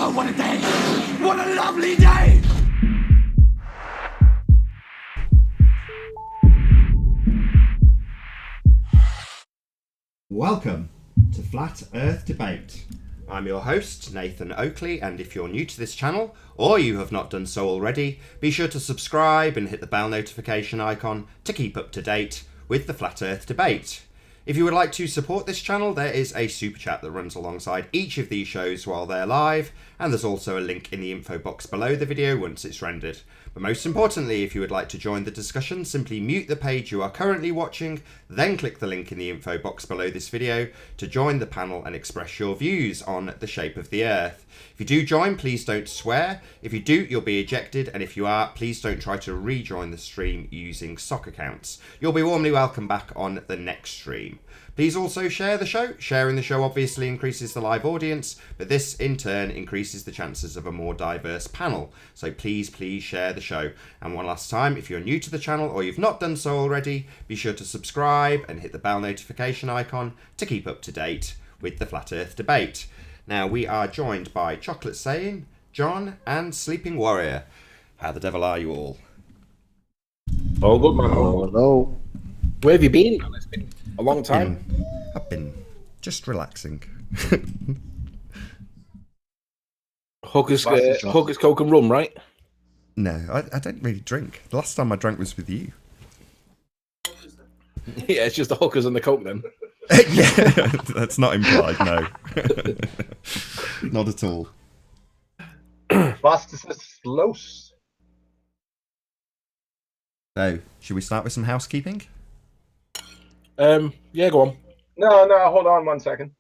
Oh, what a day! What a lovely day! Welcome to Flat Earth Debate. I'm your host, Nathan Oakley, and if you're new to this channel, or you have not done so already, be sure to subscribe and hit the bell notification icon to keep up to date with the Flat Earth Debate. If you would like to support this channel, there is a super chat that runs alongside each of these shows while they're live, and there's also a link in the info box below the video once it's rendered. But most importantly, if you would like to join the discussion, simply mute the page you are currently watching, then click the link in the info box below this video to join the panel and express your views on the shape of the Earth. If you do join, please don't swear. If you do, you'll be ejected, and if you are, please don't try to rejoin the stream using sock accounts. You'll be warmly welcome back on the next stream. Please also share the show. Sharing the show obviously increases the live audience, but this in turn increases the chances of a more diverse panel. So please share the show. And one last time, if you're new to the channel or you've not done so already, be sure to subscribe and hit the bell notification icon to keep up to date with the Flat Earth Debate. Now we are joined by Chocolate Saying, John, and Sleeping Warrior. How the devil are you all? Oh, good man. Oh, hello. Where have you been? It's been a long time. I've been just relaxing. Hooker's Coke and rum, right? No, I don't really drink. The last time I drank was with you. Yeah, it's just the hookers and the Coke then. Yeah, that's not implied, no. Not at all. Was ist los? So, should we start with some housekeeping? Yeah, go on. No, hold on 1 second.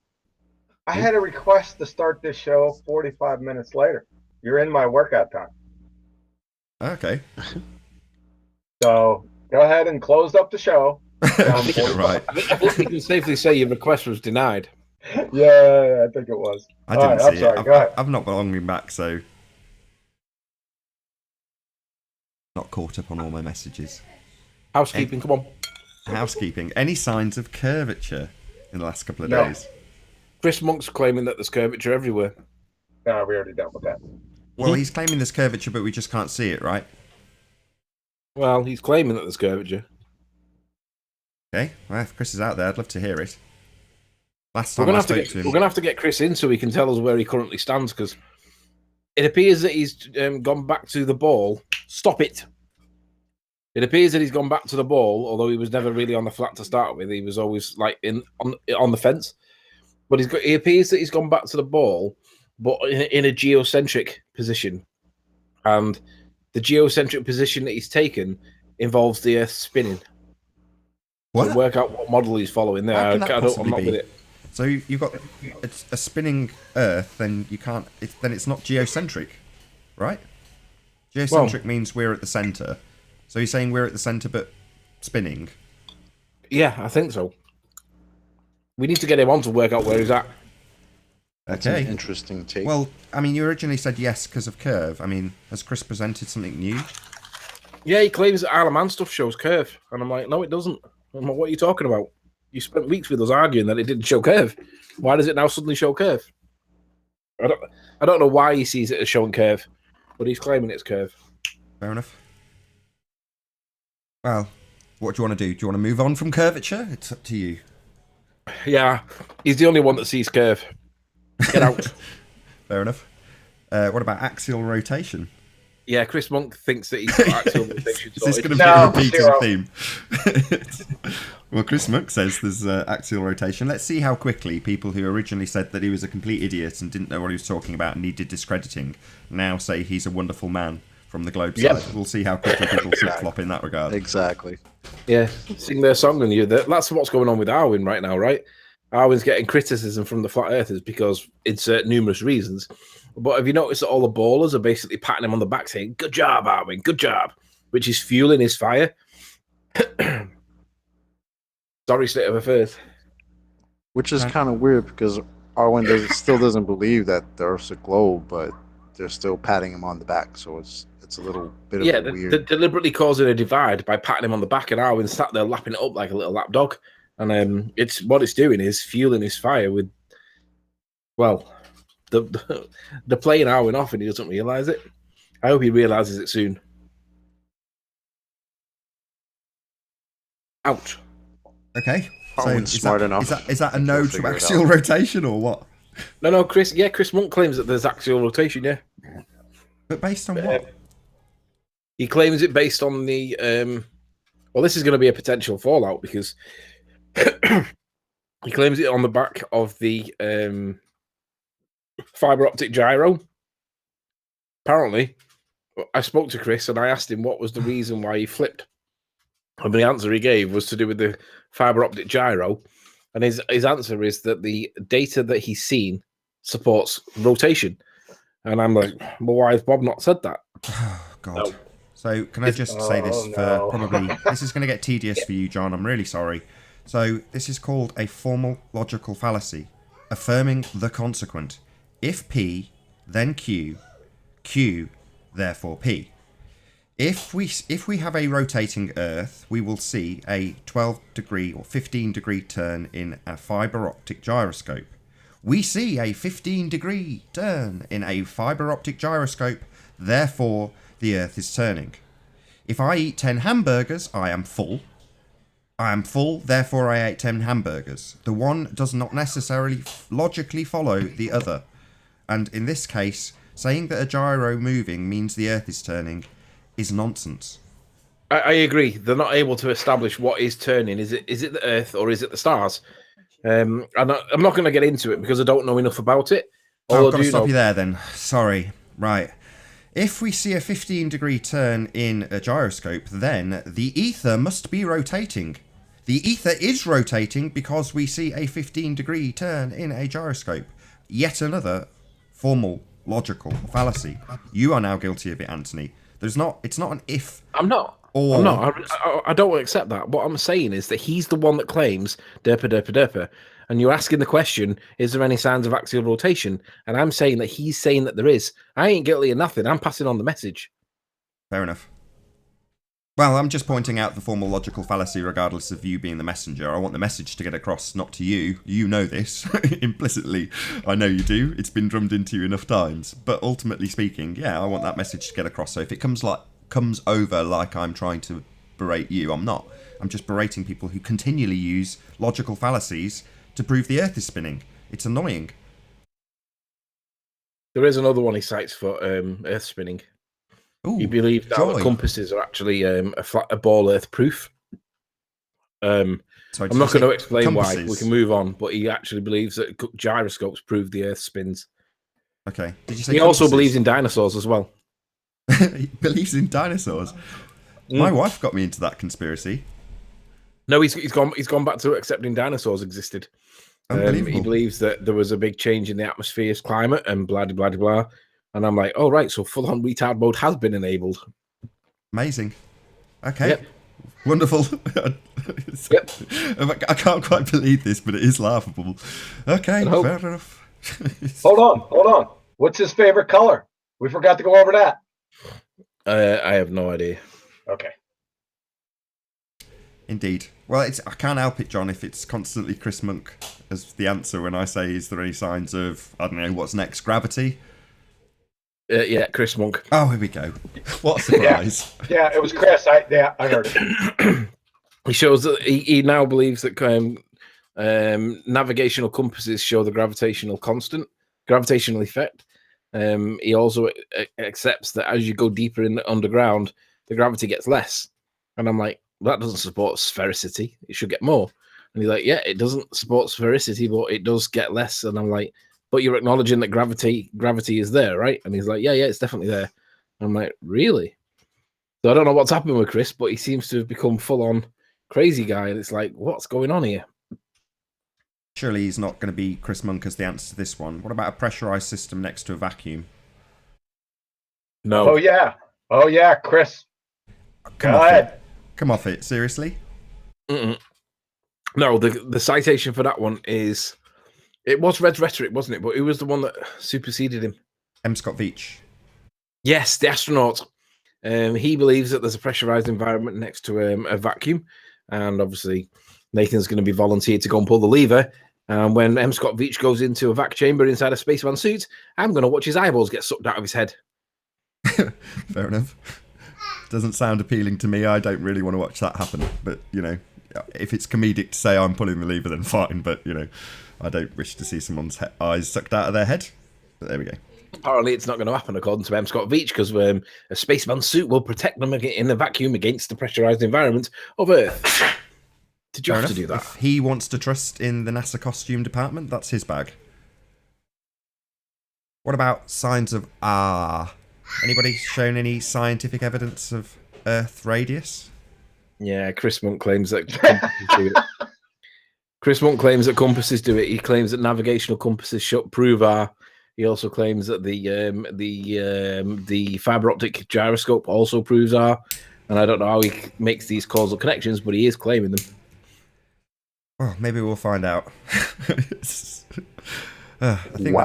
I had a request to start this show 45 minutes later. You're in my workout time. Okay. So go ahead and close up the show. Right. I think we can safely say your request was denied. Yeah, I think it was. I didn't All right, see sorry, it. go ahead. I've not long been back, so not caught up on all my messages. Housekeeping, come on. Housekeeping. Any signs of curvature in the last couple of No. days? Chris Monk's claiming that there's curvature everywhere. No, we already dealt with that. Well, he's claiming there's curvature, but we just can't see it, right? Well, he's claiming that there's curvature. Okay. Well, if Chris is out there, I'd love to hear it. Last We're time gonna have to get Chris in so he can tell us where he currently stands, because it appears that he's gone back to the ball. Stop it! It appears that he's gone back to the ball, although he was never really on the flat to start with. He was always like on the fence. But he appears that he's gone back to the ball, but in a geocentric position. And the geocentric position that he's taken involves the Earth spinning. What? So work out what model he's following there. How can that I'm possibly not be? with it. So you've got a spinning Earth, then you can't. Then it's not geocentric, right? Geocentric means we're at the center. So you're saying we're at the center but spinning? Yeah, I think so. We need to get him on to work out where he's at. That's Okay. an interesting take. Well, I mean, you originally said yes because of curve. I mean, has Chris presented something new? Yeah, he claims that Isle of Man stuff shows curve. And I'm like, no, it doesn't. I'm like, what are you talking about? You spent weeks with us arguing that it didn't show curve. Why does it now suddenly show curve? I don't know why he sees it as showing curve, but he's claiming it's curve. Fair enough. Well, what do you want to do? Do you want to move on from curvature? It's up to you. Yeah, he's the only one that sees curve. Get out. Fair enough. What about axial rotation? Yeah, Chris Monk thinks that he's got axial rotation. Is this going to No, be a repeating zero. theme? Well, Chris Monk says there's axial rotation. Let's see how quickly people who originally said that he was a complete idiot and didn't know what he was talking about and needed discrediting now say he's a wonderful man from the globe Yep. side. We'll see how quickly people flip-flop in that regard. Exactly. Yeah, sing their song, and that's what's going on with Arwin right now, right? Arwin's getting criticism from the flat earthers because it's numerous reasons. But have you noticed that all the ballers are basically patting him on the back saying, "Good job, Arwin, good job," which is fueling his fire? Sorry, state of affairs. Which is kind of weird because Arwen still doesn't believe that the Earth's a globe, but they're still patting him on the back. So it's a little bit of a weird. They're deliberately causing a divide by patting him on the back, and Arwen sat there lapping it up like a little lap dog. And it's what it's doing is fueling his fire with, well, the plane hour off and he doesn't realise it. I hope he realises it soon. Ouch. Okay. So Darwin's smart enough. Is that a no He'll to figure it axial out. rotation or what? No, Chris Monk claims that there's axial rotation, yeah. But based on what? He claims it based on the well, this is going to be a potential fallout because he claims it on the back of the fiber optic gyro. Apparently, I spoke to Chris and I asked him what was the reason why he flipped. And the answer he gave was to do with the fiber optic gyro. And his answer is that the data that he's seen supports rotation. And I'm like, well, why has Bob not said that? Oh, God. No. So can I just say this for probably... This is going to get tedious for you, John. I'm really sorry. So this is called a formal logical fallacy, affirming the consequent. If P, then Q, Q, therefore P. If we have a rotating Earth, we will see a 12-degree or 15-degree turn in a fiber optic gyroscope. We see a 15-degree turn in a fiber optic gyroscope, therefore the Earth is turning. If I eat 10 hamburgers, I am full. I am full, therefore I ate 10 hamburgers. The one does not necessarily logically follow the other. And in this case, saying that a gyro moving means the Earth is turning is nonsense. I agree. They're not able to establish what is turning. Is it the Earth or is it the stars? And I'm not going to get into it because I don't know enough about it. I've got to stop you there then. Sorry. Right. If we see a 15-degree turn in a gyroscope, then the ether must be rotating. The ether is rotating because we see a 15-degree turn in a gyroscope. Yet another formal logical fallacy. You are now guilty of it, Anthony. It's not an if. I'm not. Or... I'm not. I don't accept that. What I'm saying is that he's the one that claims derpa. And you're asking the question, is there any signs of axial rotation? And I'm saying that he's saying that there is. I ain't guilty of nothing. I'm passing on the message. Fair enough. Well, I'm just pointing out the formal logical fallacy regardless of you being the messenger. I want the message to get across, not to you. You know this, implicitly. I know you do. It's been drummed into you enough times. But ultimately speaking, yeah, I want that message to get across. So if it comes over like I'm trying to berate you, I'm not. I'm just berating people who continually use logical fallacies to prove the Earth is spinning. It's annoying. There is another one he cites for Earth spinning. Ooh, he believes that the compasses are actually a ball Earth proof. I'm not going to explain compasses? Why. We can move on. But he actually believes that gyroscopes prove the Earth spins. Okay. Did you say he also believes in dinosaurs as well. He believes in dinosaurs. My wife got me into that conspiracy. No, he's gone back to accepting dinosaurs existed. He believes that there was a big change in the atmosphere's climate and blah blah blah blah. And I'm like, oh right, so full-on retard mode has been enabled. Amazing. Okay. Yep. Wonderful. Yep. I can't quite believe this, but it is laughable. Okay, fair enough. Hold on. What's his favorite color? We forgot to go over that. I have no idea. Okay. Indeed. Well, I can't help it, John, if it's constantly Chris Monk as the answer when I say, is there any signs of, I don't know, what's next, gravity? Yeah, Chris Monk. Oh, here we go. What a surprise. Yeah, it was Chris. I heard it. He shows that he now believes that navigational compasses show the gravitational effect. He also accepts that as you go deeper in the underground, the gravity gets less. And I'm like, that doesn't support sphericity. It should get more. And he's like, yeah, it doesn't support sphericity, but it does get less. And I'm like, but you're acknowledging that gravity is there, right? And he's like, yeah, it's definitely there. And I'm like, really? So I don't know what's happened with Chris, but he seems to have become full-on crazy guy. And it's like, what's going on here? Surely he's not going to be Chris Monk as the answer to this one. What about a pressurized system next to a vacuum? No. Oh, yeah, Chris. Come off it. Seriously? Mm-mm. No, the citation for that one is... It was Red's Rhetoric, wasn't it? But who was the one that superseded him? M. Scott Veitch. Yes, the astronaut. He believes that there's a pressurized environment next to a vacuum. And obviously, Nathan's going to be volunteered to go and pull the lever. And when M. Scott Veach goes into a vac chamber inside a spaceman suit, I'm going to watch his eyeballs get sucked out of his head. Fair enough. Doesn't sound appealing to me. I don't really want to watch that happen. But, if it's comedic to say I'm pulling the lever, then fine. But, I don't wish to see someone's eyes sucked out of their head. But there we go. Apparently, it's not going to happen according to M. Scott Veach because a spaceman suit will protect them in the vacuum against the pressurized environment of Earth. Did you have to do that? If he wants to trust in the NASA costume department, that's his bag. What about signs of Anybody shown any scientific evidence of Earth radius? Yeah, Chris Monk claims that compasses do it. Chris Monk claims that compasses do it. He claims that navigational compasses prove R. He also claims that the fiber optic gyroscope also proves R. And I don't know how he makes these causal connections, but he is claiming them. Well, maybe we'll find out. I think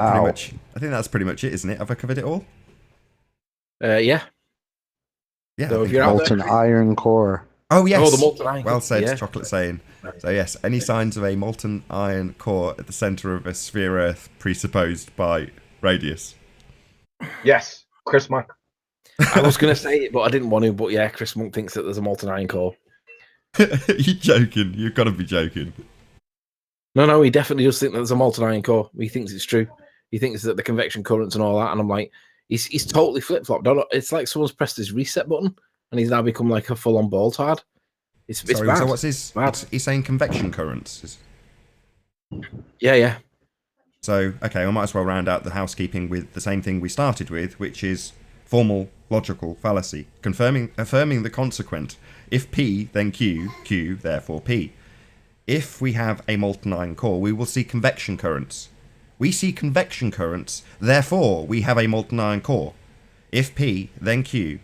that's pretty much it, isn't it? Have I covered it all? Yeah. Yeah. So if you're out molten iron core. Oh, yes. Oh, the molten iron. Well said, Yeah. Chocolate saying. So, yes, any signs of a molten iron core at the centre of a sphere Earth presupposed by radius? Yes, Chris Monk. I was going to say it, but I didn't want to. But yeah, Chris Monk thinks that there's a molten iron core. You're joking. You've got to be joking. No, he definitely does think that there's a molten iron core. He thinks it's true. He thinks that the convection currents and all that. And I'm like, he's totally flip-flopped. It's like someone's pressed his reset button and he's now become like a full-on ball tard. It's Sorry, bad. so what's his... He's saying convection currents. Yeah. So, okay, I might as well round out the housekeeping with the same thing we started with, which is formal logical fallacy, affirming the consequent. If P, then Q, Q, therefore P. If we have a molten iron core, we will see convection currents. We see convection currents, therefore we have a molten iron core. If P, then Q,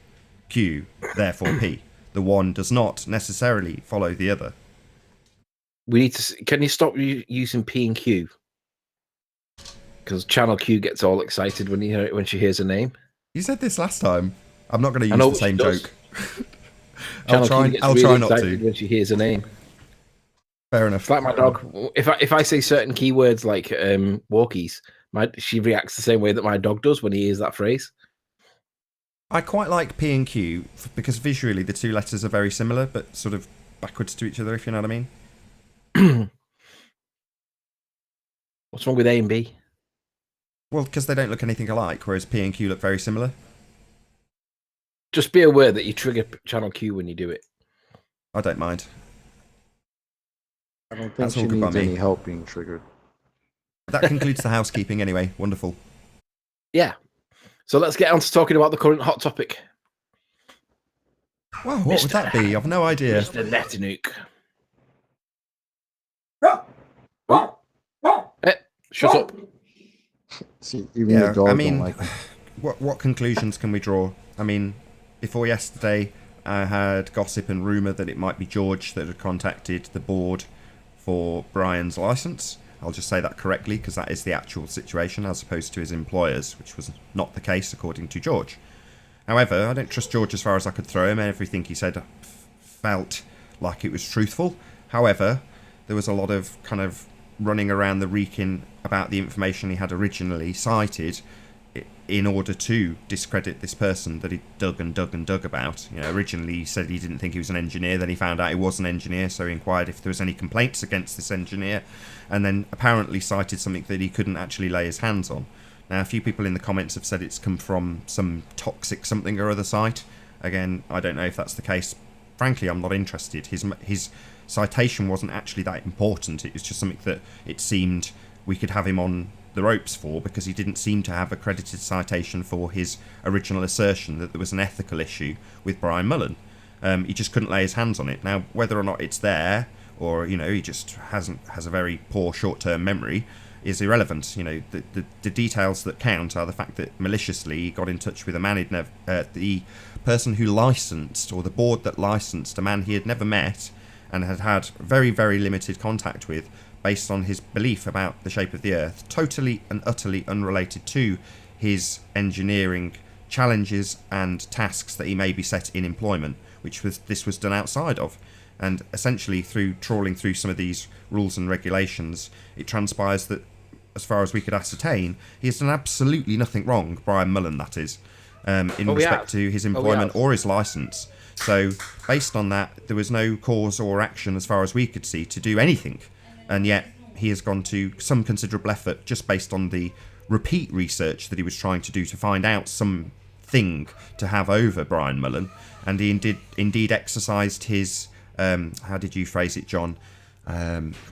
Q, therefore P. The one does not necessarily follow the other. We need to... Can you stop using P and Q? Because Channel Q gets all excited when she hears a name. You said this last time. I'm not going to use the same joke. I'll try not to. When she hears a name. Fair enough. It's like my dog. If I say certain keywords like walkies, she reacts the same way that my dog does when he hears that phrase. I quite like P and Q because visually the two letters are very similar, but sort of backwards to each other, if you know what I mean. What's wrong with A and B? Well, because they don't look anything alike, whereas P and Q look very similar. Just be aware that you trigger Channel Q when you do it. I don't mind. I don't think she needs any help being triggered. That concludes the housekeeping anyway. Wonderful. Yeah. So let's get on to talking about the current hot topic. Wow, what would that be? I've no idea. Mr. Hnatiuk. Shut up. See, even the dog don't like him. What conclusions can we draw? I mean, before yesterday, I had gossip and rumour that it might be George that had contacted the board for Brian's licence. I'll just say that correctly because that is the actual situation as opposed to his employers, which was not the case according to George. However, I don't trust George as far as I could throw him. Everything he said felt like it was truthful. However, there was a lot of kind of running around the reeking about the information he had originally cited in order to discredit this person that he dug about. Originally he said he didn't think he was an engineer, then he found out he was an engineer, so he inquired if there was any complaints against this engineer, and then apparently cited something that he couldn't actually lay his hands on. Now, a few people in the comments have said it's come from some toxic something or other site. Again, I don't know if that's the case. Frankly, I'm not interested. His citation wasn't actually that important. It was just something that it seemed we could have him on the ropes for because he didn't seem to have accredited citation for his original assertion that there was an ethical issue with Brian Mullen. He just couldn't lay his hands on it. Now, whether or not it's there or, he just has a very poor short-term memory is irrelevant. The details that count are the fact that maliciously he got in touch with a man the person who licensed, or the board that licensed, a man he had never met and had had very, very limited contact with based on his belief about the shape of the Earth, totally and utterly unrelated to his engineering challenges and tasks that he may be set in employment, this was done outside of. And essentially, through trawling through some of these rules and regulations, it transpires that, as far as we could ascertain, he has done absolutely nothing wrong, Brian Mullen, that is, in respect to his employment or his licence. So, based on that, there was no cause or action, as far as we could see, to do anything. And yet, he has gone to some considerable effort, just based on the repeat research that he was trying to do to find out something to have over Brian Mullen. And he indeed exercised his, how did you phrase it, John?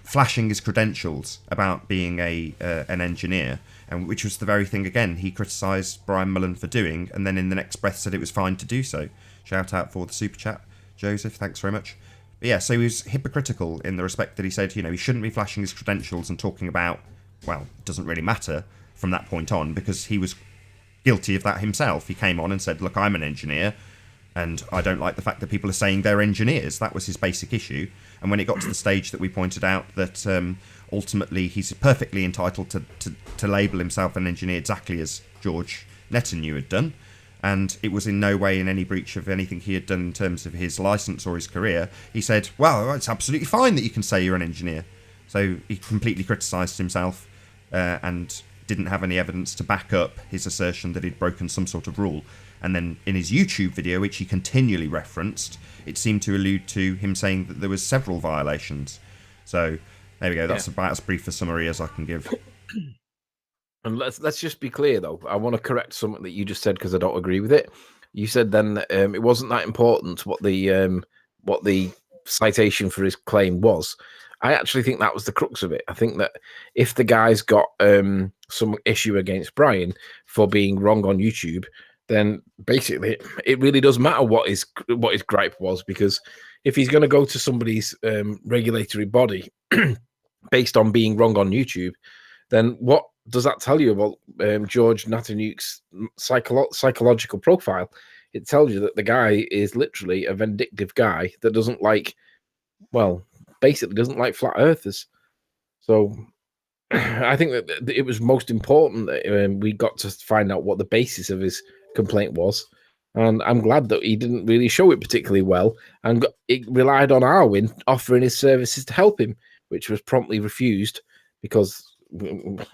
Flashing his credentials about being an engineer, and which was the very thing, again, he criticised Brian Mullen for doing, and then in the next breath said it was fine to do so. Shout out for the super chat, Joseph, thanks very much. But yeah, so he was hypocritical in the respect that he said, he shouldn't be flashing his credentials and talking about, well, it doesn't really matter from that point on, because he was guilty of that himself. He came on and said, look, I'm an engineer, and I don't like the fact that people are saying they're engineers. That was his basic issue. And when it got to the stage that we pointed out that ultimately he's perfectly entitled to label himself an engineer exactly as George Hnatiuk had done, and it was in no way in any breach of anything he had done in terms of his licence or his career, he said, well, it's absolutely fine that you can say you're an engineer. So he completely criticised himself and didn't have any evidence to back up his assertion that he'd broken some sort of rule. And then in his YouTube video, which he continually referenced, it seemed to allude to him saying that there was several violations. So there we go. That's about as brief a summary as I can give. And let's just be clear, though. I want to correct something that you just said because I don't agree with it. You said then it wasn't that important what the citation for his claim was. I actually think that was the crux of it. I think that if the guy's got some issue against Brian for being wrong on YouTube, then basically it really does matter what his gripe was, because if he's going to go to somebody's regulatory body based on being wrong on YouTube, then what does that tell you about George Hnatiuk's psychological profile? It tells you that the guy is literally a vindictive guy that doesn't like, well, basically doesn't like flat earthers. So I think that it was most important that we got to find out what the basis of his complaint was. And I'm glad that he didn't really show it particularly well, and it relied on Arwin offering his services to help him, which was promptly refused because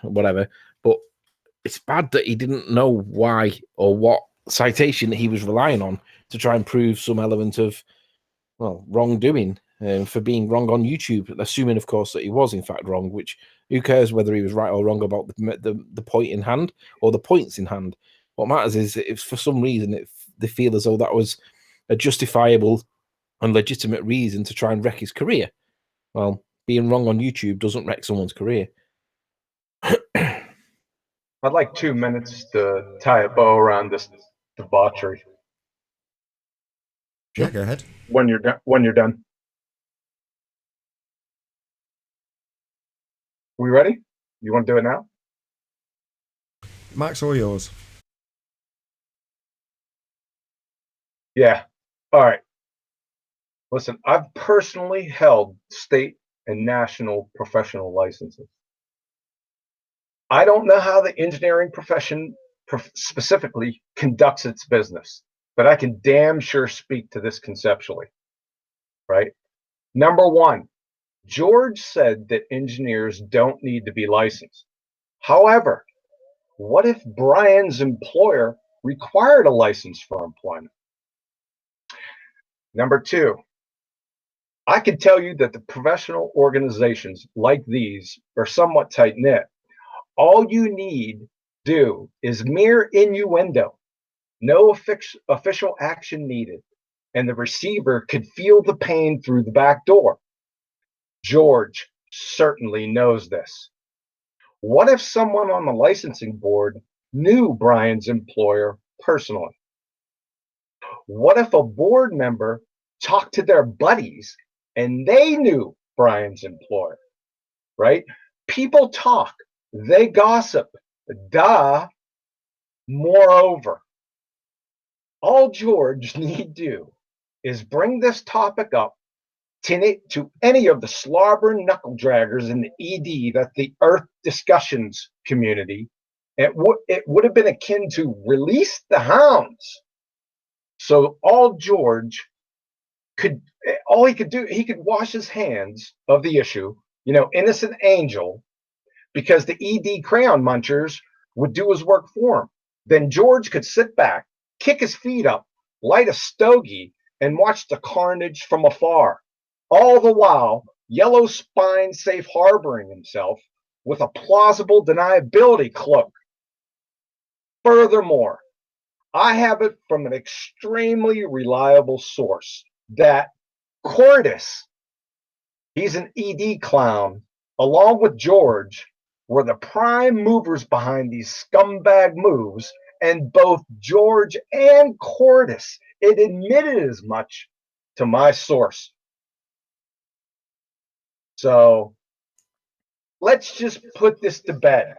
whatever. But it's bad that he didn't know why or what citation that he was relying on to try and prove some element of, well, wrongdoing for being wrong on YouTube, assuming, of course, that he was in fact wrong, which who cares whether he was right or wrong about the point in hand or the points in hand. What matters is if for some reason they feel as though that was a justifiable and legitimate reason to try and wreck his career. Well, being wrong on YouTube doesn't wreck someone's career. I'd like 2 minutes to tie a bow around this debauchery. Yeah, go ahead. When you're done. We ready? You want to do it now? Max, all yours. Yeah. All right. Listen, I've personally held state and national professional licenses. I don't know how the engineering profession specifically conducts its business, but I can damn sure speak to this conceptually, right? Number one, George said that engineers don't need to be licensed. However, what if Brian's employer required a license for employment? Number two, I can tell you that the professional organizations like these are somewhat tight-knit. All you need do is mere innuendo, no official action needed, and the receiver could feel the pain through the back door. George certainly knows this. What if someone on the licensing board knew Brian's employer personally? What if a board member talked to their buddies and they knew Brian's employer, right? People talk, they gossip, duh. Moreover, all George need do is bring this topic up to any of the slobbering knuckle draggers in the ED, that's the Earth discussions community. It would have been akin to release the hounds. So all George all he could do, he could wash his hands of the issue, innocent angel, because the ED crayon munchers would do his work for him. Then George could sit back, kick his feet up, light a stogie, and watch the carnage from afar. All the while, Yellow Spine safe harboring himself with a plausible deniability cloak. Furthermore, I have it from an extremely reliable source that Cordis, he's an ED clown, along with George, were the prime movers behind these scumbag moves, and both George and Cordis, it admitted as much to my source. So let's just put this to bed.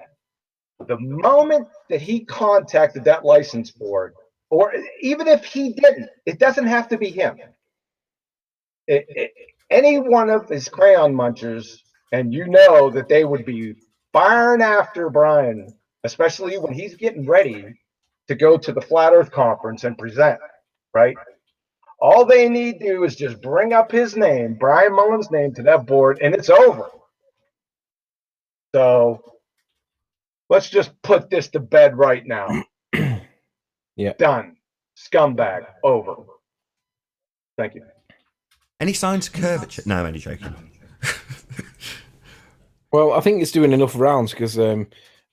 The moment that he contacted that license board, or even if he didn't, it doesn't have to be him. Any one of his crayon munchers, and that they would be firing after Brian, especially when he's getting ready to go to the Flat Earth Conference and present, right? All they need to do is just bring up his name, Brian Mullen's name, to that board, and it's over. So let's just put this to bed right now. Yeah. Done. Scumbag. Over. Thank you. Any signs of curvature? No, I'm only joking. Well, I think it's doing enough rounds because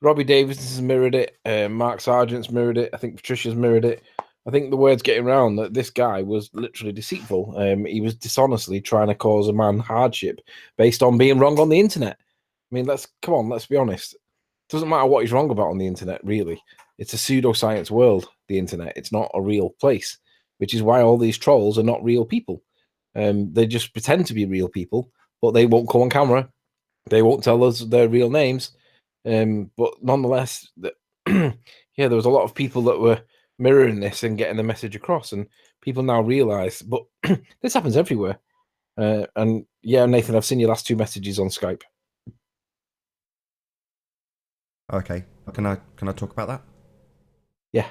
Robbie Davidson's mirrored it, Mark Sargent's mirrored it, I think Patricia's mirrored it. I think the word's getting around that this guy was literally deceitful. He was dishonestly trying to cause a man hardship based on being wrong on the internet. I mean, let's be honest. It doesn't matter what he's wrong about on the internet, really. It's a pseudoscience world, the internet. It's not a real place, which is why all these trolls are not real people. They just pretend to be real people, but they won't come on camera. They won't tell us their real names. But nonetheless, there was a lot of people that were mirroring this and getting the message across, and people now realize, but this happens everywhere. And yeah, Nathan, I've seen your last 2 messages on Skype. Okay, can I talk about that? Yeah.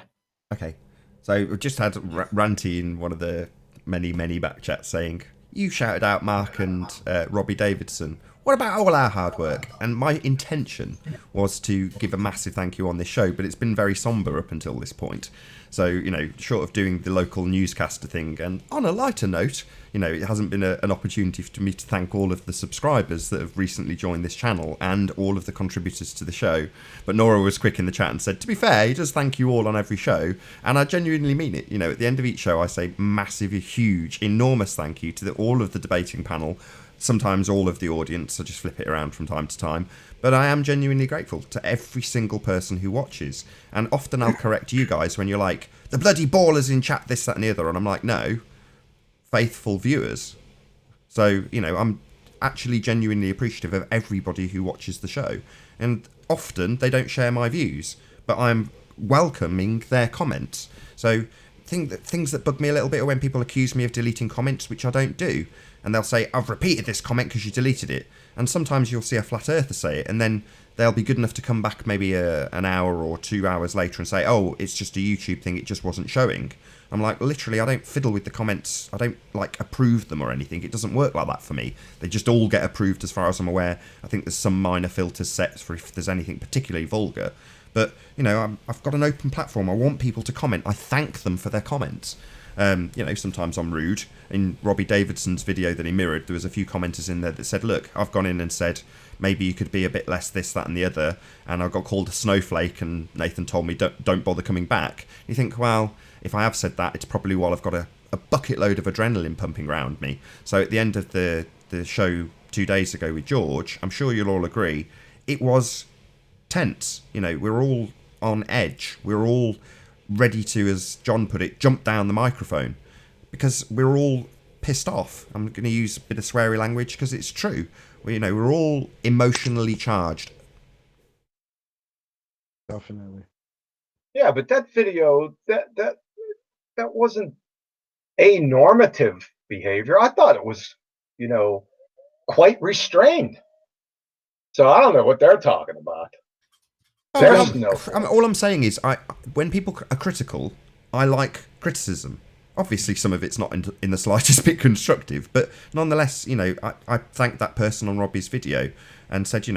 Okay, so we've just had Ranty in one of the many back chats saying, you shouted out Mark and Robbie Davidson. What about all our hard work? And my intention was to give a massive thank you on this show, but it's been very somber up until this point. So, short of doing the local newscaster thing, and on a lighter note, it hasn't been an opportunity for me to thank all of the subscribers that have recently joined this channel and all of the contributors to the show. But Nora was quick in the chat and said, to be fair, he does thank you all on every show. And I genuinely mean it. At the end of each show, I say massive, huge, enormous thank you to all of the debating panel. Sometimes all of the audience, I just flip it around from time to time. But I am genuinely grateful to every single person who watches. And often I'll correct you guys when you're like, the bloody ballers in chat, this, that and the other. And I'm like, no, faithful viewers. So, I'm actually genuinely appreciative of everybody who watches the show. And often they don't share my views, but I'm welcoming their comments. So things that bug me a little bit are when people accuse me of deleting comments, which I don't do. And they'll say, I've repeated this comment because you deleted it. And sometimes you'll see a flat earther say it, and then they'll be good enough to come back maybe an hour or 2 hours later and say, oh, it's just a YouTube thing, it just wasn't showing. I'm like, literally, I don't fiddle with the comments. I don't, approve them or anything. It doesn't work like that for me. They just all get approved as far as I'm aware. I think there's some minor filters set for if there's anything particularly vulgar. But, I've got an open platform. I want people to comment. I thank them for their comments. Sometimes I'm rude. In Robbie Davidson's video that he mirrored, there was a few commenters in there that said, look, I've gone in and said, maybe you could be a bit less this, that and the other, and I got called a snowflake, and Nathan told me, don't bother coming back. You think, well, if I have said that, it's probably while I've got a bucket load of adrenaline pumping around me. So at the end of the show 2 days ago with George, I'm sure you'll all agree, it was tense. We're all on edge. We're all ready to, as John put it, jump down the microphone because we're all pissed off. I'm going to use a bit of sweary language because it's true. We're all emotionally charged. Definitely. Yeah, but that video, that wasn't a normative behavior. I thought it was, quite restrained. So I don't know what they're talking about. All I'm saying is, when people are critical, I like criticism. obviously some of it's not in the slightest bit constructive, but nonetheless, I thanked that person on Robbie's video and said,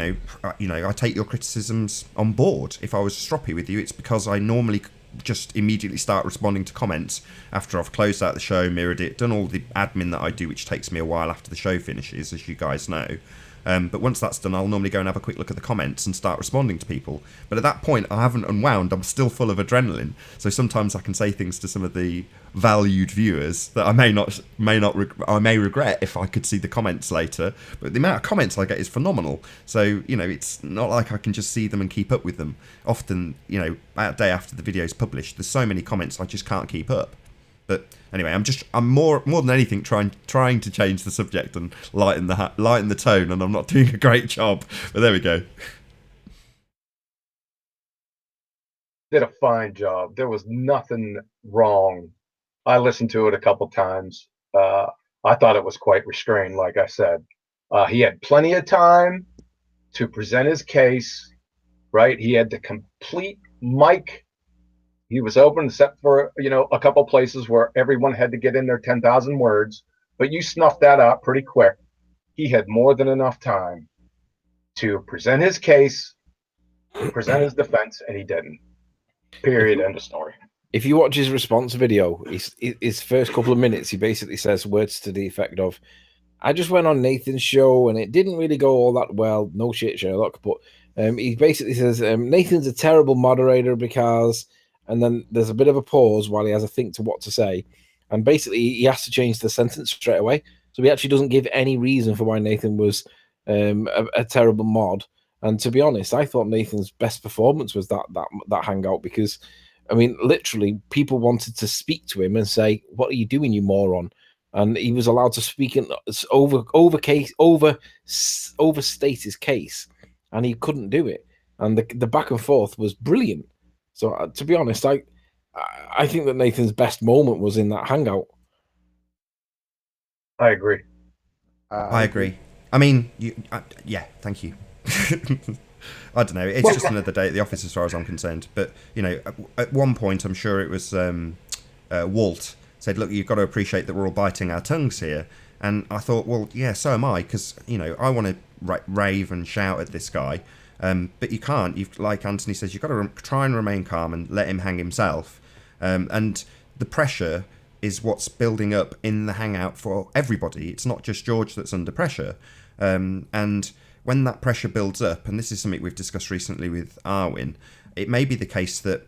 I take your criticisms on board. If I was stroppy with you, it's because I normally just immediately start responding to comments after I've closed out the show, mirrored it, done all the admin that I do, which takes me a while after the show finishes, as you guys know. But once that's done, I'll normally go and have a quick look at the comments and start responding to people. But at that point, I haven't unwound. I'm still full of adrenaline. So sometimes I can say things to some of the valued viewers that I may regret if I could see the comments later. But the amount of comments I get is phenomenal. So, it's not like I can just see them and keep up with them. Often, a day after the video's published, there's so many comments I just can't keep up. But anyway, I'm more than anything trying to change the subject and lighten the tone, and I'm not doing a great job. But there we go. Did a fine job. There was nothing wrong. I listened to it a couple times. I thought it was quite restrained, like I said. He had plenty of time to present his case, right? He had the complete mic. He was open except for, a couple places where everyone had to get in their 10,000 words, but you snuffed that out pretty quick. He had more than enough time to present his case, present his defense, and he didn't. Period. End of story. If you watch his response video, his first couple of minutes, he basically says words to the effect of, I just went on Nathan's show and it didn't really go all that well. No shit, Sherlock. But he basically says, Nathan's a terrible moderator because... And then there's a bit of a pause while he has a think to what to say. And basically, he has to change the sentence straight away. So he actually doesn't give any reason for why Nathan was a terrible mod. And to be honest, I thought Nathan's best performance was that hangout because, literally, people wanted to speak to him and say, what are you doing, you moron? And he was allowed to speak and overstate his case. And he couldn't do it. And the back and forth was brilliant. So to be honest, I think that Nathan's best moment was in that hangout. I agree. I agree. Yeah, thank you. I don't know. It's just another day at the office as far as I'm concerned. But, at one point, I'm sure it was Walt said, look, you've got to appreciate that we're all biting our tongues here. And I thought, well, yeah, so am I, because, I want to rave and shout at this guy. But you can't. Like Anthony says, you've got to try and remain calm and let him hang himself. And the pressure is what's building up in the hangout for everybody. It's not just George that's under pressure. And when that pressure builds up, and this is something we've discussed recently with Arwin, it may be the case that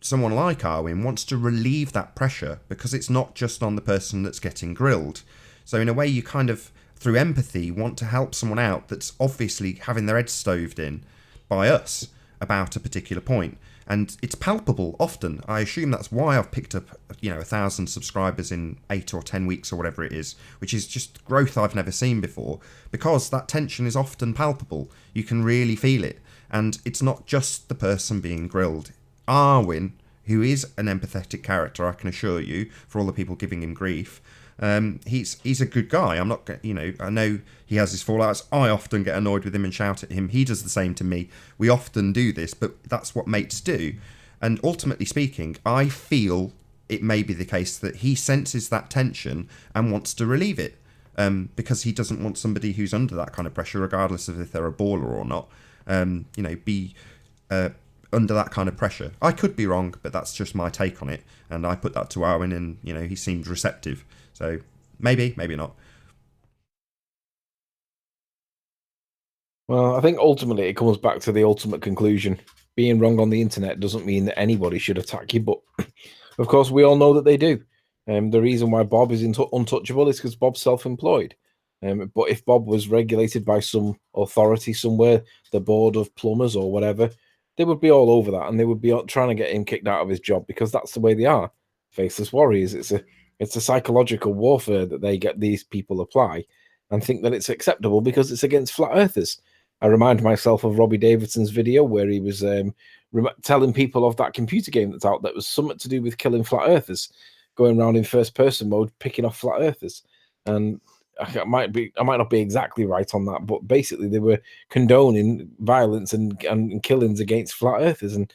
someone like Arwin wants to relieve that pressure because it's not just on the person that's getting grilled. So in a way, you kind of, through empathy, want to help someone out that's obviously having their head stoved in by us about a particular point. And it's palpable often. I assume that's why I've picked up, 1,000 subscribers in 8 or 10 weeks or whatever it is, which is just growth I've never seen before, because that tension is often palpable. You can really feel it. And it's not just the person being grilled. Arwin, who is an empathetic character, I can assure you, for all the people giving him grief, he's a good guy. I'm not, I know he has his fallouts. I often get annoyed with him and shout at him. He does the same to me. We often do this, but that's what mates do. And ultimately speaking, I feel it may be the case that he senses that tension and wants to relieve it, because he doesn't want somebody who's under that kind of pressure, regardless of if they're a baller or not, be under that kind of pressure. I could be wrong, but that's just my take on it. And I put that to Arwin and, he seemed receptive. So maybe not. Well, I think ultimately it comes back to the ultimate conclusion. Being wrong on the internet doesn't mean that anybody should attack you, but of course we all know that they do. The reason why Bob is untouchable is because Bob's self-employed. But if Bob was regulated by some authority somewhere, the board of plumbers or whatever, they would be all over that, and they would be trying to get him kicked out of his job because that's the way they are. Faceless warriors. It's a psychological warfare that they get these people apply and think that it's acceptable because it's against flat earthers. I remind myself of Robbie Davidson's video where he was telling people of that computer game that's out that was something to do with killing flat earthers, going around in first person mode, picking off flat earthers. And I might not be exactly right on that, but basically they were condoning violence and killings against flat earthers. And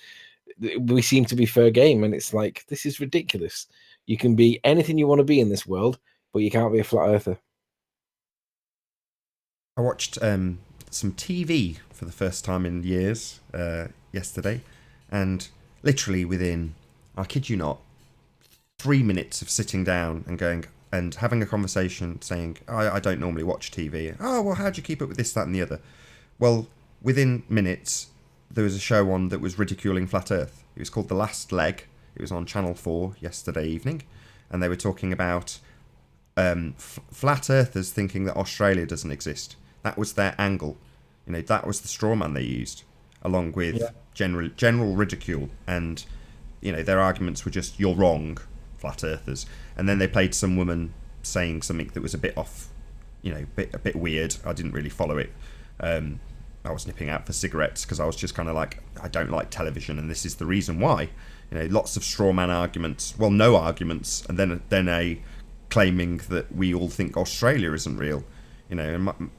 we seem to be fair game. And it's like, this is ridiculous. You can be anything you want to be in this world, but you can't be a flat earther. I watched some TV for the first time in years yesterday, and literally within, I kid you not, 3 minutes of sitting down and going and having a conversation saying, I don't normally watch TV. Oh, well, how do you keep up with this, that, and the other? Well, within minutes, there was a show on that was ridiculing Flat Earth. It was called The Last Leg. It was on Channel 4 yesterday evening, and they were talking about flat earthers thinking that Australia doesn't exist. That was their angle. You know, that was the straw man they used, along with general ridicule. And, you know, their arguments were just, you're wrong, flat earthers. And then they played some woman saying something that was a bit off, you know, a bit weird. I didn't really follow it. I was nipping out for cigarettes because I was just kind of like, I don't like television, and this is the reason why. You know, lots of straw man arguments. Well, no arguments, and then a claiming that we all think Australia isn't real. You know, and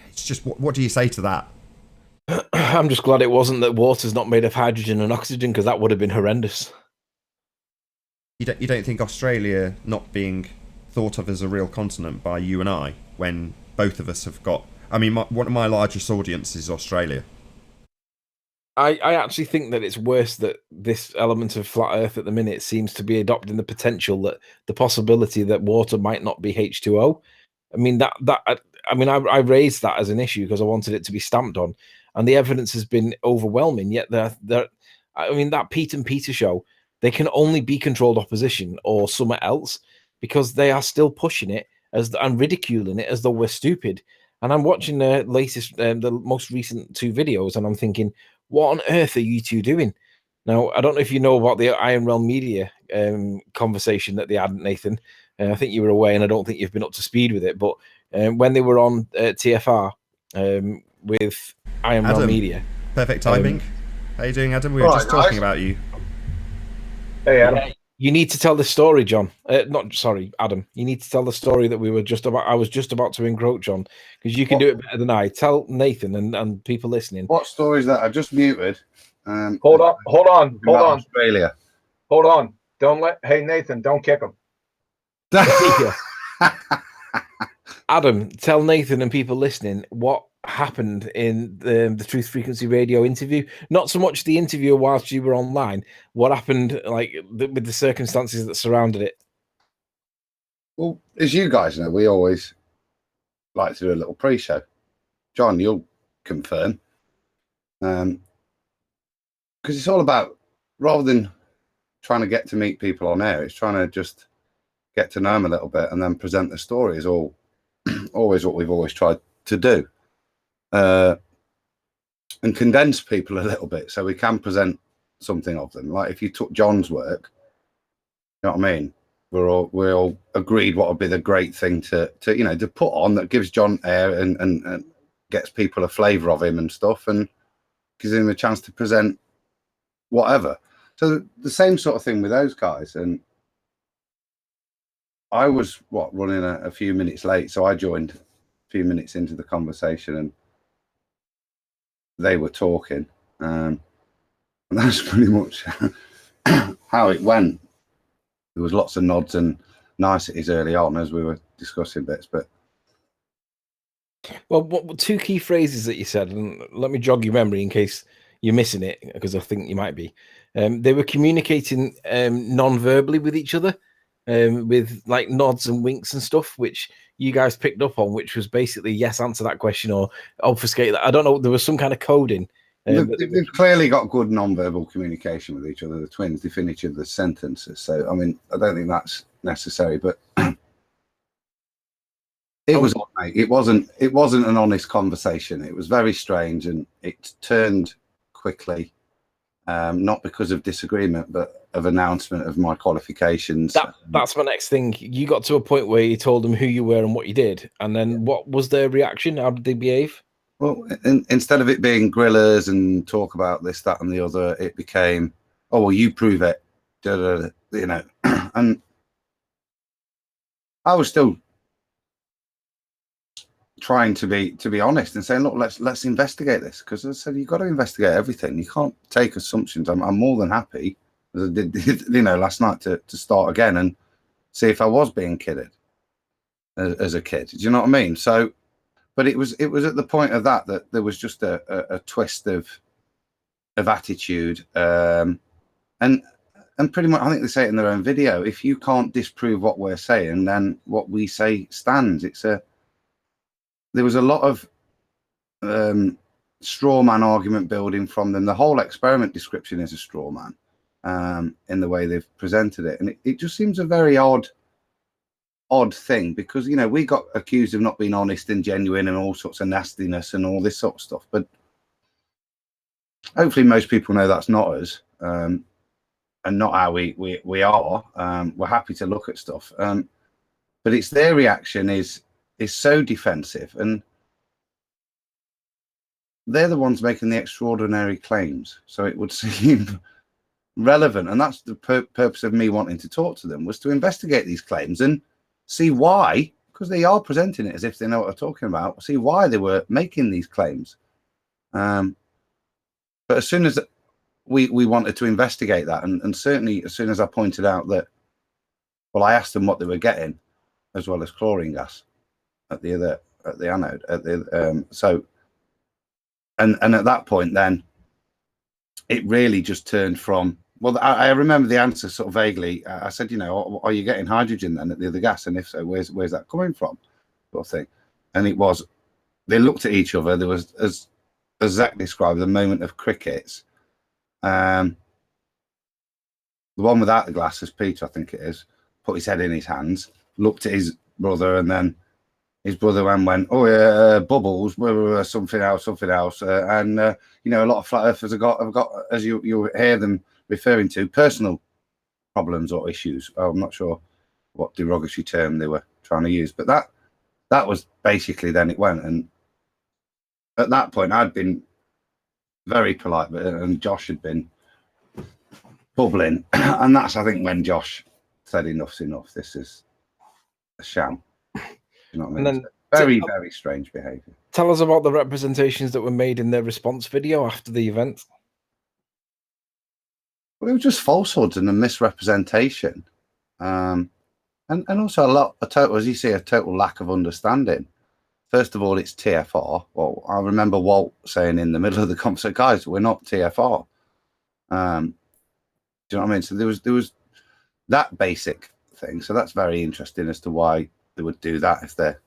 it's just, what do you say to that? I'm just glad it wasn't that water's not made of hydrogen and oxygen, because that would have been horrendous. You don't think Australia not being thought of as a real continent by you and I, when both of us have got... I mean, one of my largest audiences is Australia. I actually think that it's worse that this element of flat Earth at the minute seems to be adopting the potential that the possibility that water might not be H2O. I mean, I raised that as an issue because I wanted it to be stamped on, and the evidence has been overwhelming. Yet I mean, that Pete and Peter show, they can only be controlled opposition or somewhere else, because they are still pushing it and ridiculing it as though we're stupid. And I'm watching the most recent 2 videos, and I'm thinking, what on earth are you two doing? Now, I don't know if you know about the Iron Realm Media conversation that they had, Nathan. I think you were away, and I don't think you've been up to speed with it. But when they were on TFR with Iron Realm Media. Perfect timing. How you doing, Adam? We were just talking about you. Hey, Adam. You need to tell the story, John. Adam. You need to tell the story that I was just about to encroach on, because you can do it better than I. Tell Nathan and people listening. What story is that? I just muted. Hold on. Australia. Hold on. Hey, Nathan, don't kick him. Adam, tell Nathan and people listening what happened in the Truth Frequency Radio interview. Not so much the interview whilst you were online. What happened, with the circumstances that surrounded it? Well, as you guys know, we always like to do a little pre-show. John, you'll confirm. Because it's all about, rather than trying to get to meet people on air, it's trying to just get to know them a little bit and then present the story is always what we've always tried to do. And condense people a little bit so we can present something of them. Like if you took John's work, you know what I mean? We all agreed what would be the great thing to put on that gives John air and gets people a flavour of him and stuff, and gives him a chance to present whatever. So the same sort of thing with those guys. And I was running a few minutes late, so I joined a few minutes into the conversation, and they were talking, and that's pretty much how it went. There was lots of nods and niceties early on as we were discussing bits, but well, 2 key phrases that you said, and let me jog your memory in case you're missing it, because I think you might be. They were communicating non-verbally with each other, with like nods and winks and stuff, which you guys picked up on, which was basically yes, answer that question or obfuscate that. I don't know. There was some kind of coding. They've clearly got good non-verbal communication with each other. The twins, they finish the sentences. So, I mean, I don't think that's necessary, but it was odd, mate. It wasn't an honest conversation. It was very strange, and it turned quickly, not because of disagreement, but of announcement of my qualifications. That's my next thing. You got to a point where you told them who you were and what you did, and then what was their reaction? How did they behave? Well, instead of it being grillers and talk about this, that, and the other, it became, oh, well, you prove it, you know. And I was still trying to be honest and saying, look, let's investigate this, because as I said, you've got to investigate everything. You can't take assumptions. I'm more than happy, as I did, last night, to start again and see if I was being kidded as a kid. Do you know what I mean? So, but it was at the point of that there was just a twist of attitude, and pretty much I think they say it in their own video. If you can't disprove what we're saying, then what we say stands. There was a lot of straw man argument building from them. The whole experiment description is a straw man in the way they've presented it, and it just seems a very odd thing, because we got accused of not being honest and genuine and all sorts of nastiness and all this sort of stuff, but hopefully most people know that's not us, and not how we are. We're happy to look at stuff, but it's their reaction is so defensive, and they're the ones making the extraordinary claims, so it would seem relevant. And that's the purpose of me wanting to talk to them, was to investigate these claims and see why, because they are presenting it as if they know what they're talking about, see why they were making these claims. But as soon as we wanted to investigate that, and certainly as soon as I pointed out that, well, I asked them what they were getting, as well as chlorine gas at the anode, and at that point, then it really just turned from, well, I remember the answer sort of vaguely. I said, are you getting hydrogen then at the other gas? And if so, where's that coming from? Sort of thing. And it was, they looked at each other. There was, as Zach described, the moment of crickets. The one without the glasses, Peter, I think it is, put his head in his hands, looked at his brother, and then his brother went, oh yeah, bubbles, something else, and a lot of flat earthers have got, as you hear them referring to, personal problems or issues. I'm not sure what derogatory term they were trying to use, but that was basically, then it went. And at that point, I'd been very polite, and Josh had been bubbling, and that's, I think, when Josh said, enough's enough. This is a sham. You know what I mean? And then, very strange behaviour. Tell us about the representations that were made in their response video after the event. Well, it was just falsehoods and a misrepresentation, and also a total, as you see, a total lack of understanding. First of all, it's TFR. Well, I remember Walt saying in the middle of the conversation, guys, we're not TFR. Do you know what I mean? So there was that basic thing. So that's very interesting as to why they would do that. If they're,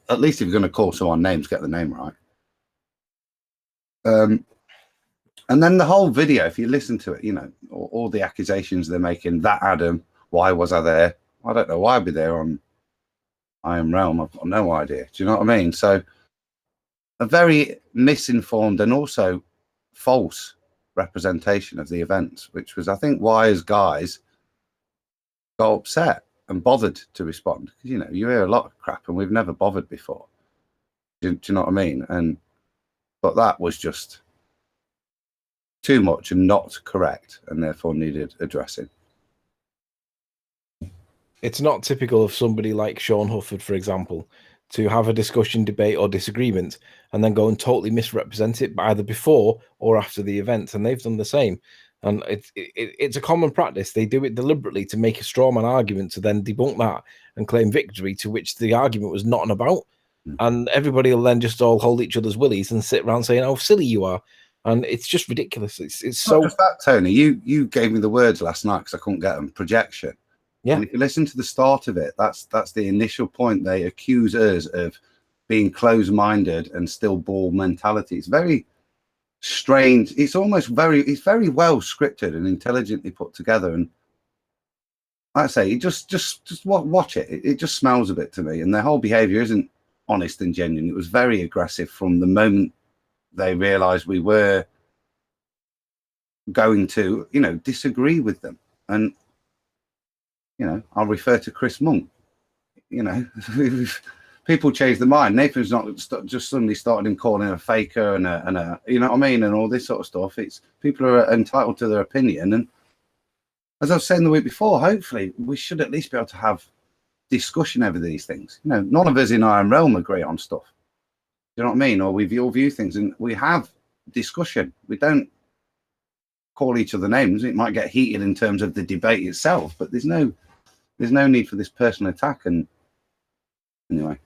at least if you're going to call someone names, get the name right. And then the whole video, if you listen to it, all the accusations they're making, that Adam, why was I there? I don't know why I'd be there on I Am Realm. I've got no idea. Do you know what I mean? So a very misinformed and also false representation of the events, which was, I think, why as guys got upset and bothered to respond. Because, you hear a lot of crap and we've never bothered before. Do you know what I mean? But that was just too much and not correct, and therefore needed addressing. It's not typical of somebody like Sean Hufford, for example, to have a discussion, debate, or disagreement and then go and totally misrepresent it either before or after the event. And they've done the same. And it's a common practice. They do it deliberately to make a straw man argument, to then debunk that and claim victory, to which the argument was not about. And everybody will then just all hold each other's willies and sit around saying, "Oh, silly you are." And it's just ridiculous. It's so. Not just that, Tony. You gave me the words last night because I couldn't get them. Projection. Yeah. And if you listen to the start of it, that's the initial point. They accuse us of being closed-minded and still ball mentality. It's very strange. It's very well scripted and intelligently put together. And like I say, just watch it. It just smells a bit to me. And their whole behaviour isn't honest and genuine. It was very aggressive from the moment they realised we were going to, disagree with them. And I'll refer to Chris Monk. People change their mind. Nathan's not just suddenly started him calling a faker and a you know what I mean, and all this sort of stuff. It's people are entitled to their opinion, and as I was saying the week before, hopefully we should at least be able to have discussion over these things. None of us in Iron Realm agree on stuff. Do you know what I mean? Or we all view things, and we have discussion. We don't call each other names. It might get heated in terms of the debate itself, but there's no need for this personal attack. And anyway,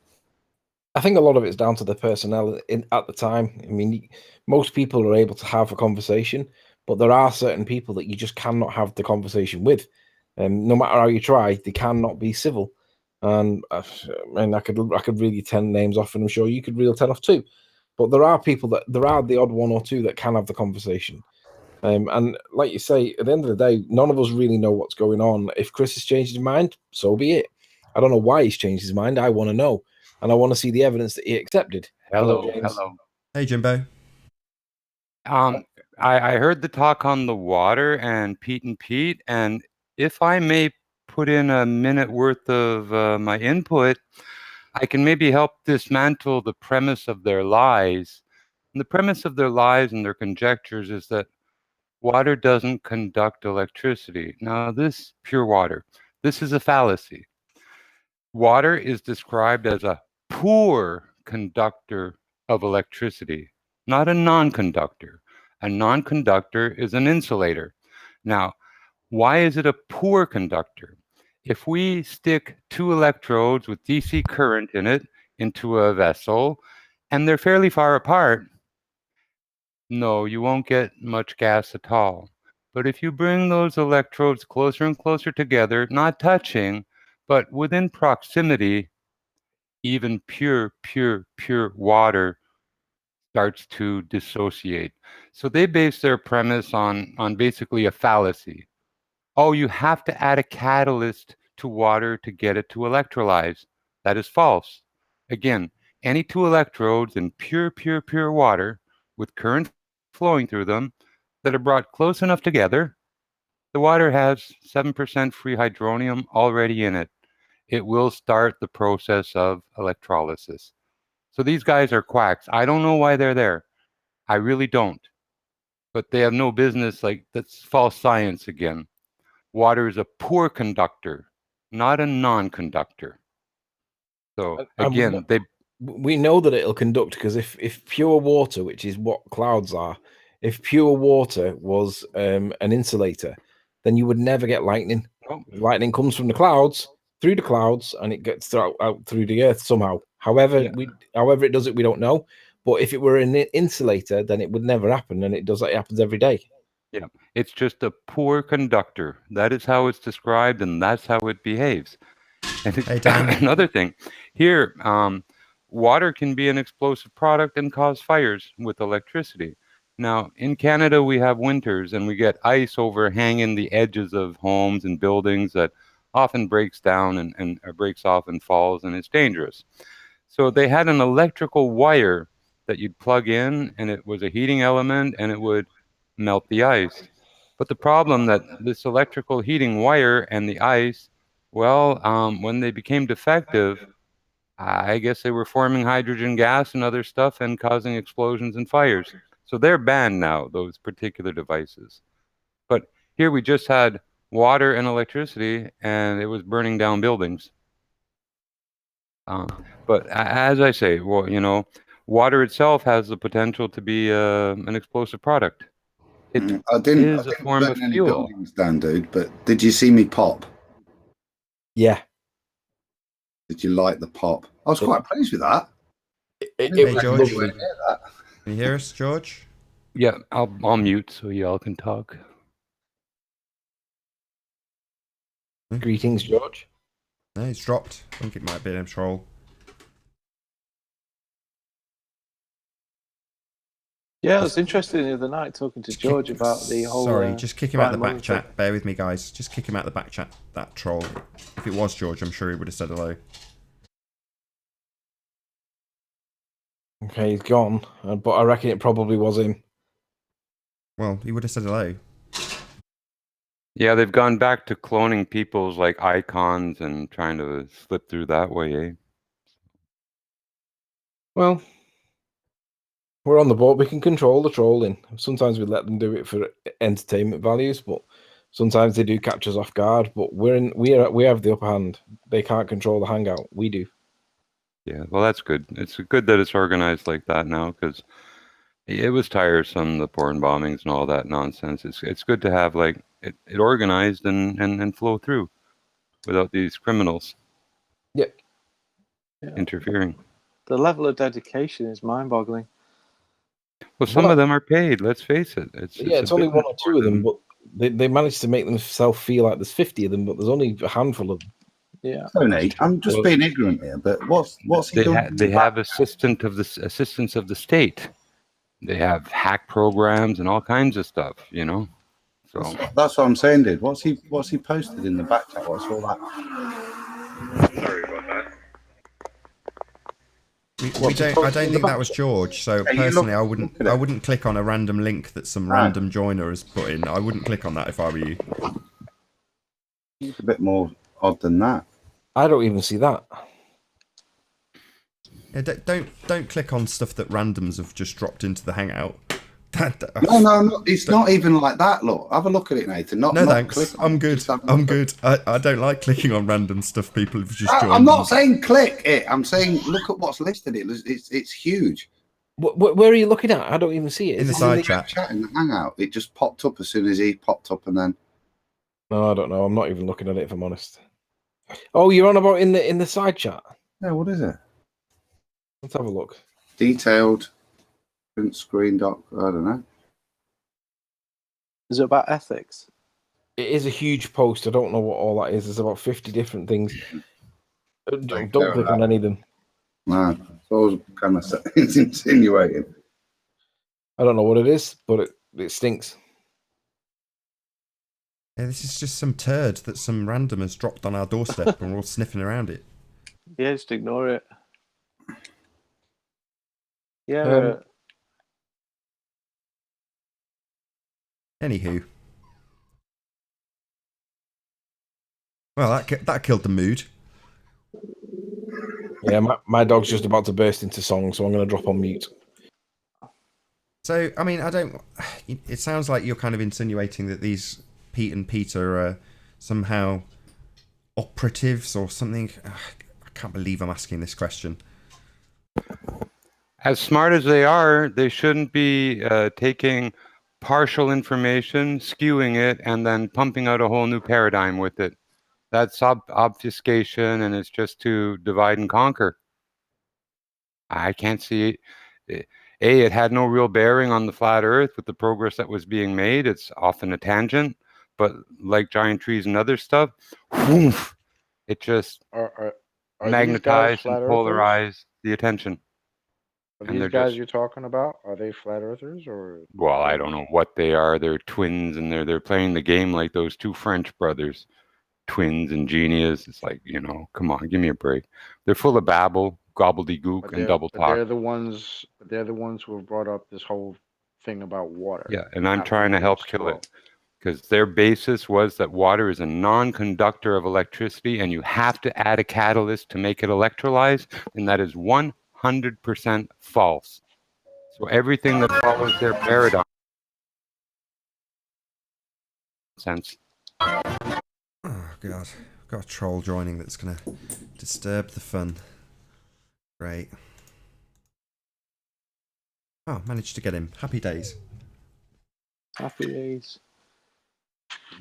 I think a lot of it's down to the personnel at the time. I mean, most people are able to have a conversation, but there are certain people that you just cannot have the conversation with. No matter how you try, they cannot be civil. And I could reel you 10 names off, and I'm sure you could reel 10 off too. But there are the odd one or two that can have the conversation. And like you say, at the end of the day, none of us really know what's going on. If Chris has changed his mind, so be it. I don't know why he's changed his mind. I want to know. And I want to see the evidence that he accepted. Hello. Hey, Jimbo. I heard the talk on the water and Pete, and if I may put in a minute worth of my input, I can maybe help dismantle the premise of their lies. And the premise of their lies and their conjectures is that water doesn't conduct electricity. Now, this pure water, this is a fallacy. Water is described as a poor conductor of electricity, not a non-conductor. A non-conductor is an insulator. Now, why is it a poor conductor? If we stick 2 electrodes with DC current in it into a vessel, and they're fairly far apart, no, you won't get much gas at all. But if you bring those electrodes closer and closer together, not touching, but within proximity, even pure water starts to dissociate. So they base their premise on basically a fallacy. Oh, you have to add a catalyst to water to get it to electrolyze. That is false. Again, any 2 electrodes in pure water with current flowing through them that are brought close enough together, the water has 7% free hydronium already in it. It will start the process of electrolysis. So these guys are quacks. I don't know why they're there. I really don't. But they have no business. Like, that's false science again. Water is a poor conductor, not a non-conductor. So again, we know that it'll conduct because if pure water, which is what clouds are, if pure water was an insulator, then you would never get lightning. Oh. Lightning comes from the clouds, through the clouds, and it gets out through the earth somehow. However it does it, we don't know. But if it were an insulator, then it would never happen, and it does. It happens every day. Yeah, it's just a poor conductor. That is how it's described, and that's how it behaves. And Hey, Dan. another thing here, water can be an explosive product and cause fires with electricity. Now, in Canada, we have winters, and we get ice overhanging the edges of homes and buildings that often breaks down and breaks off and falls, and it's dangerous. So they had an electrical wire that you'd plug in, and it was a heating element, and it would melt the ice. But the problem that this electrical heating wire and the ice, well, when they became defective, I guess they were forming hydrogen gas and other stuff and causing explosions and fires. So they're banned now, those particular devices. But here we just had water and electricity, and it was burning down buildings. But as I say, well, you know, water itself has the potential to be an explosive product. It is a form of any fuel. buildings down, dude. But did you see me pop? Yeah. Did you like the pop? I was quite pleased with that. It Hey, was George. lovely. Can you hear us, George? Yeah, I'll mute so y'all can talk. Greetings, George. No, it's dropped. I think it might be a troll. Yeah, I was interested the other night talking to George about the whole. Sorry, just kick him out the Brian back Mullen chat. Bear with me, guys. Just kick him out the back chat. That troll. If it was George, I'm sure he would have said hello. Okay, he's gone, but I reckon it probably was him. Well, he would have said hello. Yeah, they've gone back to cloning people's like icons and trying to slip through that way, eh? Well, we're on the board. We can control the trolling. Sometimes we let them do it for entertainment values, but sometimes they do catch us off guard. But we have the upper hand. They can't control the hangout. We do. Yeah, well, that's good. It's good that it's organized like that now, because It was tiresome, the porn bombings and all that nonsense. It's good to have like it organized and flow through without these criminals Yeah. interfering. The level of dedication is mind-boggling. Well, some of them are paid. Let's face it. It's only one or two of them, but they managed to make themselves feel like there's 50 of them, but there's only a handful of them. Yeah. Tony, I'm just being ignorant here, but what's he doing? They have assistance of the state. They have hack programs and all kinds of stuff, you know. So That's what I'm saying, dude. What's he posted in the back chat? What's all that? Sorry about that. I don't think that was George. So personally, I wouldn't click on a random link that some random joiner has put in. I wouldn't click on that if I were you. It's a bit more odd than that. I don't even see that. Yeah, don't click on stuff that randoms have just dropped into the Hangout. No, it's not even like that. Look, have a look at it, Nathan. No, thanks. I'm good. I'm good. I don't like clicking on random stuff people have just joined. I'm not saying click it. I'm saying look at what's listed. It's huge. Where are you looking at? I don't even see it. In the side chat. In the Hangout, it just popped up as soon as he popped up, and then. No, I don't know. I'm not even looking at it if I'm honest. Oh, you're on about in the side chat. Yeah, what is it? Let's have a look. Detailed print screen doc. I don't know. Is it about ethics? It is a huge post. I don't know what all that is. There's about 50 different things. Don't click on any of them. No, it's always kind of it's insinuating. I don't know what it is, but it stinks. Yeah, this is just some turd that some random has dropped on our doorstep and we're all sniffing around it. Yeah, just ignore it. Yeah. Anywho. Well, that killed the mood. Yeah, my dog's just about to burst into song, so I'm going to drop on mute. So, I mean, it sounds like you're kind of insinuating that these Pete and Peter are somehow operatives or something. I can't believe I'm asking this question. as smart as they are, they shouldn't be taking partial information, skewing it, and then pumping out a whole new paradigm with it. That's obfuscation, and it's just to divide and conquer. I can't see it. It had no real bearing on the flat Earth with the progress that was being made. It's often a tangent, but like giant trees and other stuff, whoof, it just Are magnetized and polarized the attention. Are these guys you're talking about, are they flat earthers or? Well, I don't know what they are. They're twins, and they're playing the game like those two French brothers, twins and genius. It's like, come on, give me a break. They're full of babble, gobbledygook, and double talk. They're the ones who have brought up this whole thing about water. Yeah, and I'm trying to help kill it, because their basis was that water is a non-conductor of electricity, and you have to add a catalyst to make it electrolyze, and that is 100% false. So everything that follows their paradigm sense. Oh god, I've got a troll joining that's gonna disturb the fun. Great. Oh, managed to get him. Happy days. Happy days.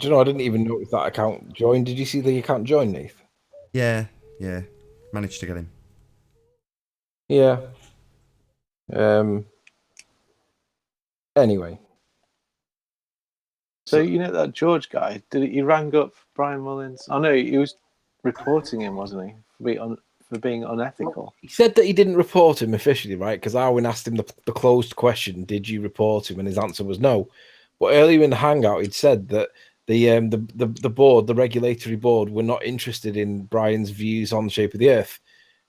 Do you know, I didn't even notice that account joined. Did you see the account join, Nath? Yeah. Managed to get him. Yeah. Anyway. So that George guy, he rang up Brian Mullins? Oh no, he was reporting him, wasn't he, for being unethical? He said that he didn't report him officially, right? Because Arwen asked him the closed question, "Did you report him?" And his answer was no. But earlier in the Hangout, he'd said that the board, the regulatory board, were not interested in Brian's views on the shape of the Earth.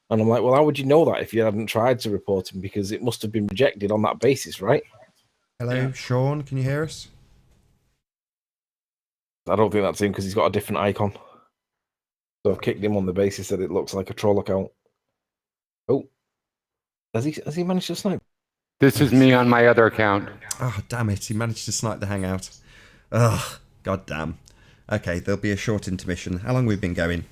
And I'm like, well, how would you know that if you hadn't tried to report him? Because it must have been rejected on that basis, right? Hello, Sean. Can you hear us? I don't think that's him because he's got a different icon. So I've kicked him on the basis that it looks like a troll account. Oh, has he managed to snipe? This is me on my other account. Oh, damn it. He managed to snipe the Hangout. Ugh, god damn. Okay, there'll be a short intermission. How long we've been going?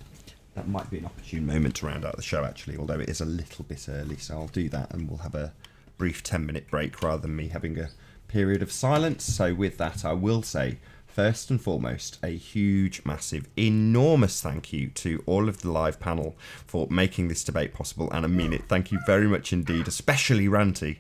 That might be an opportune moment to round out the show, actually, although it is a little bit early, so I'll do that and we'll have a brief 10-minute break rather than me having a period of silence. So with that, I will say, first and foremost, a huge, massive, enormous thank you to all of the live panel for making this debate possible. And I mean it. Thank you very much indeed, especially Ranty,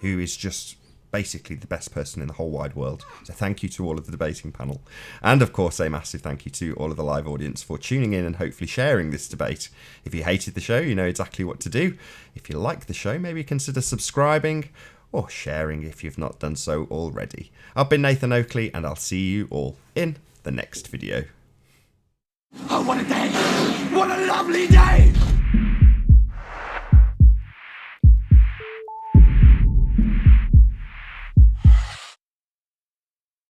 who is just basically the best person in the whole wide world. So thank you to all of the debating panel. And of course, a massive thank you to all of the live audience for tuning in and hopefully sharing this debate. If you hated the show, you know exactly what to do. If you like the show, maybe consider subscribing or sharing if you've not done so already. I've been Nathan Oakley, and I'll see you all in the next video. Oh, what a day! What a lovely day!